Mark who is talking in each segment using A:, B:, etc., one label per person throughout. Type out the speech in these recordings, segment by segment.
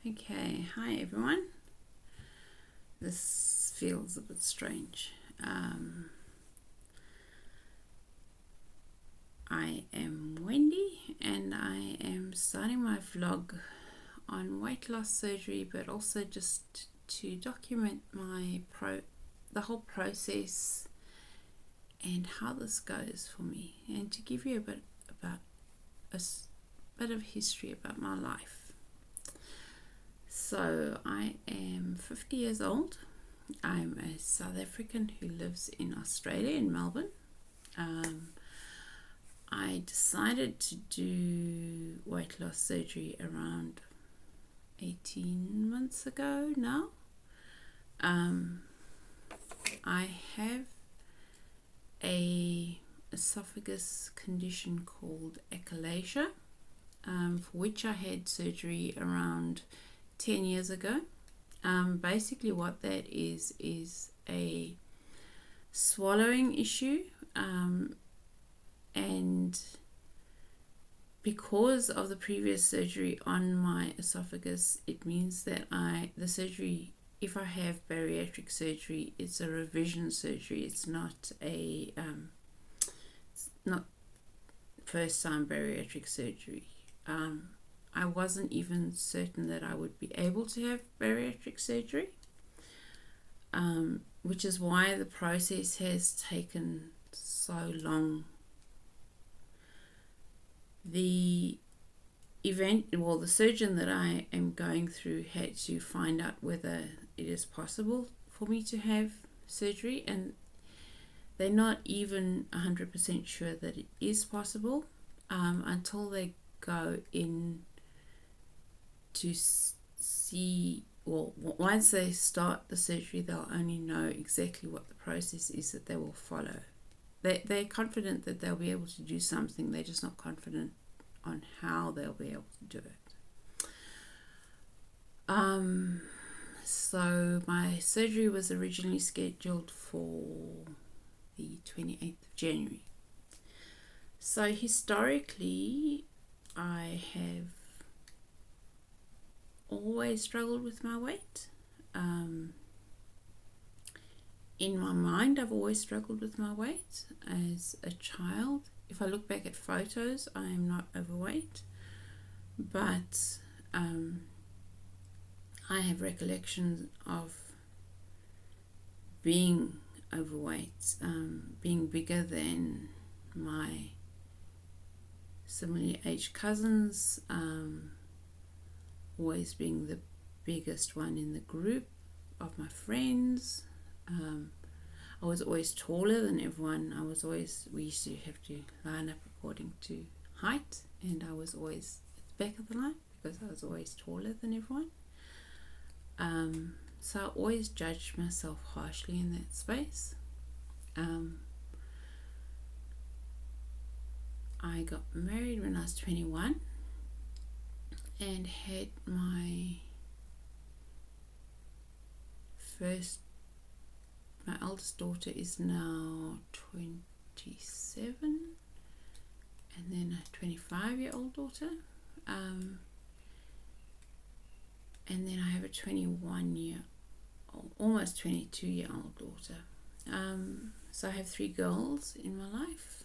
A: Okay, hi everyone. This feels a bit strange. I am Wendy and I am starting my vlog on weight loss surgery, but also just to document the whole process and how this goes for me, and to give you a bit of history about my life. So I am 50 years old. I'm a South African who lives in Australia, in Melbourne. I decided to do weight loss surgery around 18 months ago now. I have a esophagus condition called achalasia, for which I had surgery around 10 years ago. Basically what that is a swallowing issue, and because of the previous surgery on my esophagus, it means that the surgery, if I have bariatric surgery, it's a revision surgery. It's not first time bariatric surgery. I wasn't even certain that I would be able to have bariatric surgery, which is why the process has taken so long. The surgeon that I am going through had to find out whether it is possible for me to have surgery, and they're not even 100% sure that it is possible until they go in to see, once they start the surgery, they'll only know exactly what the process is that they will follow. They're confident that they'll be able to do something, they're just not confident on how they'll be able to do it. So my surgery was originally scheduled for the 28th of January. So historically, I have always struggled with my weight. In my mind, I've always struggled with my weight as a child. If I look back at photos, I am not overweight, but I have recollections of being overweight, being bigger than my similarly aged cousins, always being the biggest one in the group of my friends. I was always taller than everyone. We used to have to line up according to height, and I was always at the back of the line because I was always taller than everyone. So I always judged myself harshly in that space. I got married when I was 21 and had my eldest daughter is now 27, and then a 25-year-old daughter, and then I have a almost 22-year-old daughter. So I have 3 girls in my life,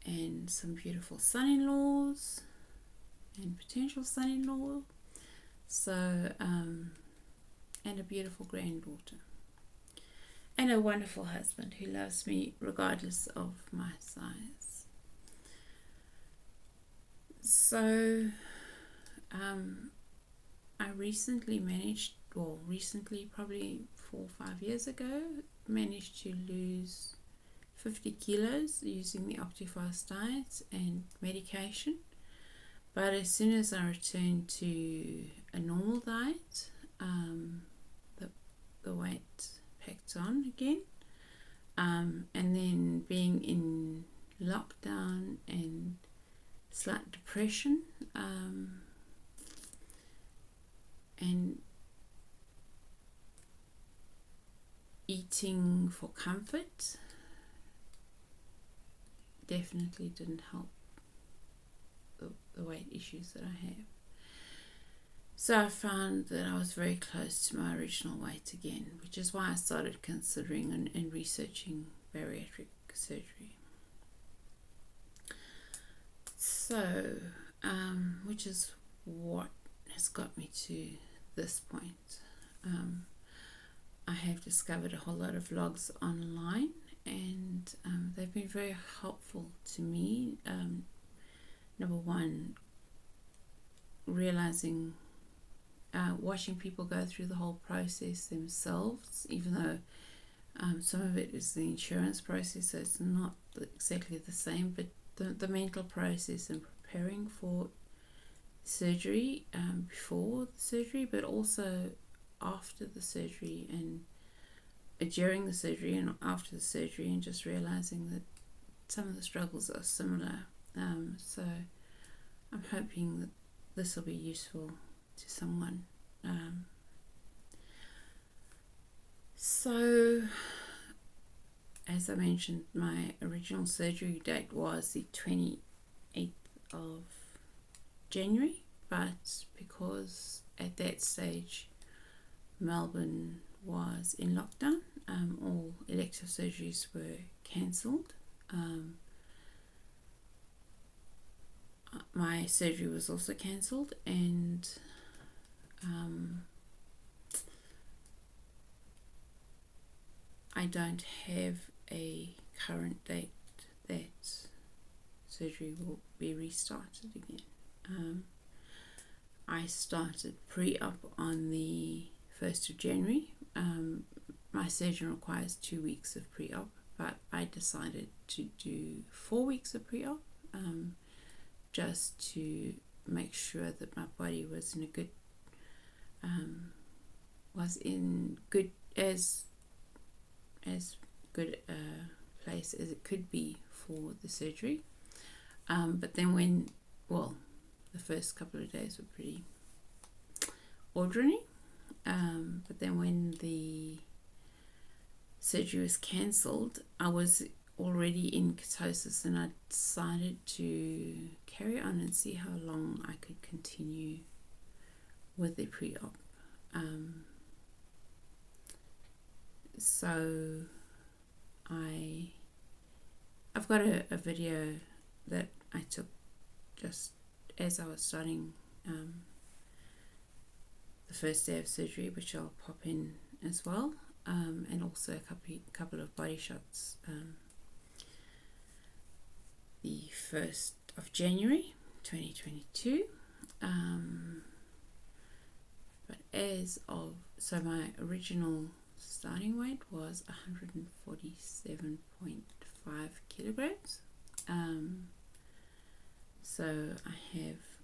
A: and some beautiful son-in-laws and potential son-in-law, and a beautiful granddaughter, and a wonderful husband who loves me regardless of my size. So I recently probably 4 or 5 years ago, managed to lose 50 kilos using the Optifast diet and medication. But as soon as I returned to a normal diet, the weight packed on again. And then being in lockdown and slight depression, and eating for comfort definitely didn't help the weight issues that I have. So I found that I was very close to my original weight again, which is why I started considering and researching bariatric surgery. So, which is what has got me to this point. I have discovered a whole lot of vlogs online, and they've been very helpful to me. Number one, realizing, watching people go through the whole process themselves, even though some of it is the insurance process, so it's not exactly the same, but the mental process and preparing for surgery, before the surgery, but also after the surgery and during the surgery and after the surgery, and just realizing that some of the struggles are similar. So I'm hoping that this will be useful to someone. So, as I mentioned, my original surgery date was the 28th of January, but because at that stage Melbourne was in lockdown, all elective surgeries were cancelled. My surgery was also cancelled, and I don't have a current date that surgery will be restarted again. I started pre-op on the 1st of January. My surgeon requires 2 weeks of pre-op, but I decided to do 4 weeks of pre-op, just to make sure that my body was in a good, as good a place as it could be for the surgery. But then the first couple of days were pretty ordinary. But then when the surgery was cancelled, I was already in ketosis, and I decided to carry on and see how long I could continue with the pre-op. So I've got a video that I took just as I was starting the first day of surgery, which I'll pop in as well, and also a couple of body shots. The 1st of January 2022, but so my original starting weight was 147.5 kilograms. So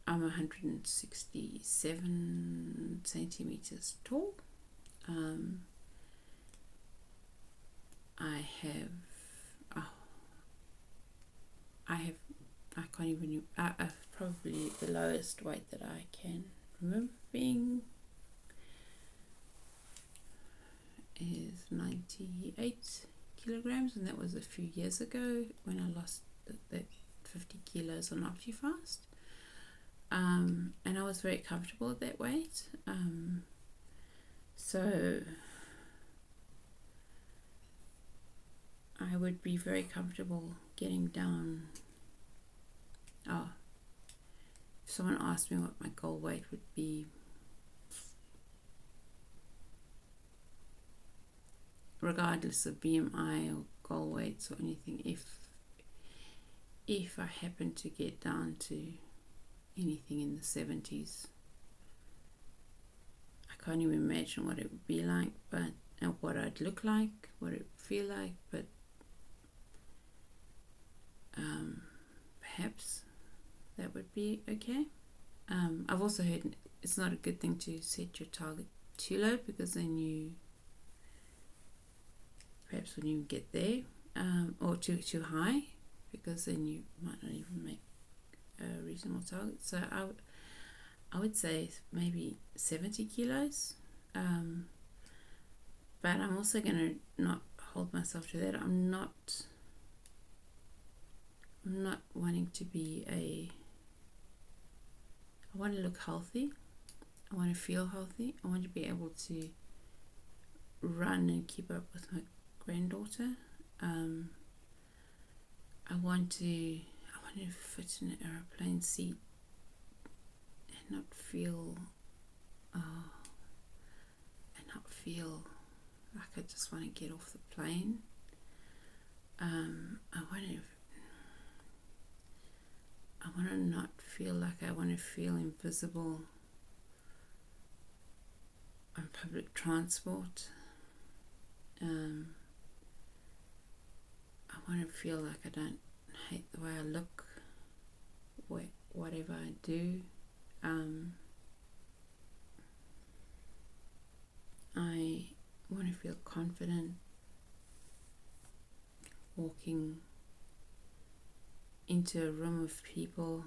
A: I'm 167 centimeters tall. I can't even, probably the lowest weight that I can remember being is 98 kilograms, and that was a few years ago when I lost that 50 kilos on OptiFast. And I was very comfortable at that weight. So I would be very comfortable getting down. If someone asked me what my goal weight would be, regardless of BMI or goal weights or anything, if I happen to get down to anything in the 70s, I can't even imagine what it would be like, but what I'd look like, what it would feel like, but perhaps that would be okay. I've also heard it's not a good thing to set your target too low, because then you perhaps when you get there, or too high, because then you might not even make a reasonable target. So I would say maybe 70 kilos, but I'm also going to not hold myself to that. I'm not wanting to be I want to look healthy, I want to feel healthy. I want to be able to run and keep up with my granddaughter. I want to fit in an aeroplane seat and not feel like I just want to get off the plane. I want to not feel like I want to feel invisible on public transport. I want to feel like I don't hate the way I look, whatever I do. I want to feel confident walking into a room of people,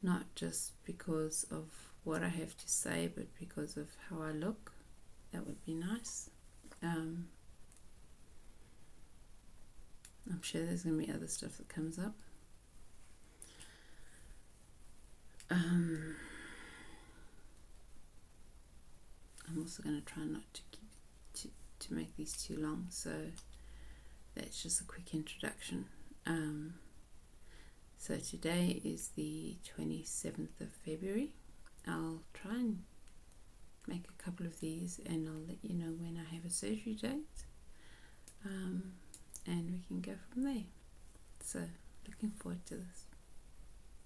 A: not just because of what I have to say, but because of how I look. That would be nice. I'm sure there's going to be other stuff that comes up. I'm also going to try not to to make these too long, so that's just a quick introduction. So today is the 27th of February. I'll try and make a couple of these, and I'll let you know when I have a surgery date, and we can go from there. So looking forward to this.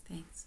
A: Thanks.